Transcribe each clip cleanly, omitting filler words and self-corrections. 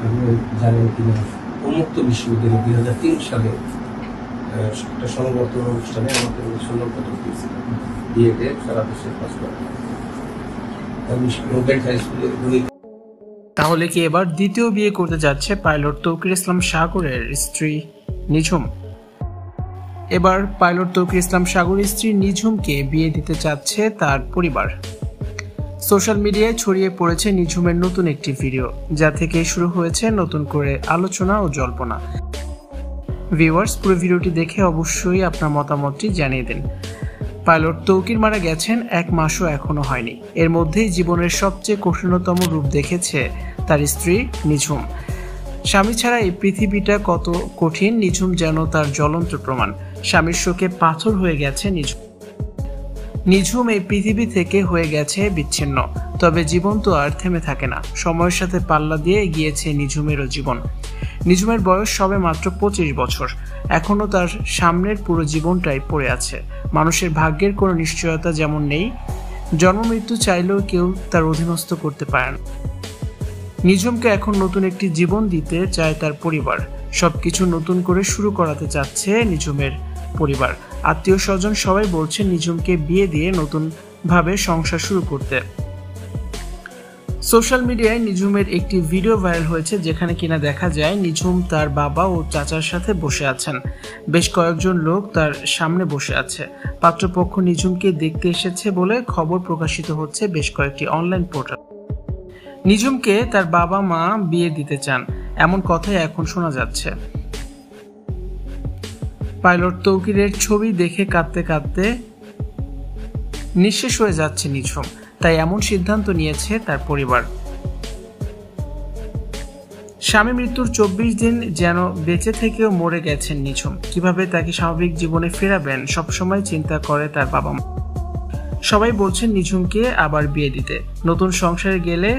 আপনি জানেন কিনা উন্মুক্ত বিশ্ববিদ্যালয়ে 2003 সালে একটা সমাবর্তন অনুষ্ঠানে আমাকে স্বর্ণপদক দিয়েছিল বিএডে সারা দেশে পাস করা। তাহলে কি এবার দ্বিতীয় বিয়ে করতে যাচ্ছে পাইলট তৌকির ইসলাম সাগরের স্ত্রী নিঝুম? এবার পাইলট তৌকির ইসলাম সাগরের স্ত্রী নিঝুমকে বিয়ে দিতে চাচ্ছে তার পরিবার। সোশ্যাল মিডিয়ায় ছড়িয়ে পড়েছে নিঝুমের নতুন একটি ভিডিও, যা থেকে শুরু হয়েছে নতুন করে আলোচনা ও জল্পনা। ভিউয়ার্স, পুরো ভিডিওটি দেখে অবশ্যই আপনার মতামতটি জানিয়ে দিন। পাইলট তৌকির মারা গেছেন 1 মাসও এখনো হয়নি। এর মধ্যেই জীবনের সবচেয়ে কঠিনতম রূপ দেখেছে তার স্ত্রী নিঝুম। স্বামী ছাড়া এই পৃথিবীটা কত কঠিন, নিঝুম যেন তার জ্বলন্ত প্রমাণ। স্বামীর শোকে পাথর হয়ে গেছে নিঝুম এই পৃথিবী থেকে হয়ে গেছে বিচ্ছিন্ন। তবে জীবন তো আর থেমে থাকে না, সময়ের সাথে পাল্লা দিয়ে এগিয়েছে নিঝুমেরও জীবন। নিঝুমের বয়স সবে মাত্র 25 বছর। এখনো তার সামনের পুরো জীবনটাই পড়ে আছে। মানুষের ভাগ্যের কোনো নিশ্চয়তা যেমন নেই, জন্ম মৃত্যু চাইলেও কেউ তার অধীনস্থ করতে পারে না। নিঝুমকে এখন নতুন একটি জীবন দিতে চায় তার পরিবার। সবকিছু নতুন করে শুরু করাতে চাচ্ছে নিঝুমের পরিবার। আত্মীয় স্বজন সবাই বলছে নিঝুমকে বিয়ে দিয়ে নতুন ভাবে সংসার শুরু করতে। সোশ্যাল মিডিয়ায় নিঝুমের একটি ভিডিও ভাইরাল হয়েছে, যেখানে কিনা দেখা যায় নিঝুম তার বাবা ও চাচার সাথে বসে আছেন। বেশ কয়েকজন লোক তার সামনে বসে আছে। পাত্রপক্ষ নিঝুমকে দেখতে এসেছে বলে খবর প্রকাশিত হচ্ছে বেশ কয়েকটি অনলাইন পোর্টাল। নিঝুমকে তার বাবা মা বিয়ে দিতে চান, এমন কথাই এখন শোনা যাচ্ছে। পাইলট তৌকিরের ছবি দেখে কাঁদতে কাঁদতে নিঃশেষ হয়ে যাচ্ছে নিঝুম, তাই এমন সিদ্ধান্ত নিয়েছে তার পরিবার। স্বামী মৃত্যুর 24 দিন যেন বেঁচে থেকেও মরে গেছেন নিঝুম। কিভাবে তাকে স্বাভাবিক জীবনে ফেরাবেন সবসময় চিন্তা করে তার বাবা মা। সবাই বলছেন নিঝুমকে আবার বিয়ে দিতে। নতুন সংসারে গেলে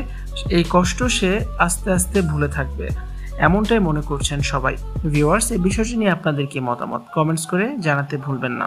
এই কষ্ট সে আস্তে আস্তে ভুলে থাকবে, এমনটাই মনে করছেন সবাই। ভিউয়ার্স, এই বিষয়টি নিয়ে আপনাদের কি মতামত কমেন্টস করে জানাতে ভুলবেন না।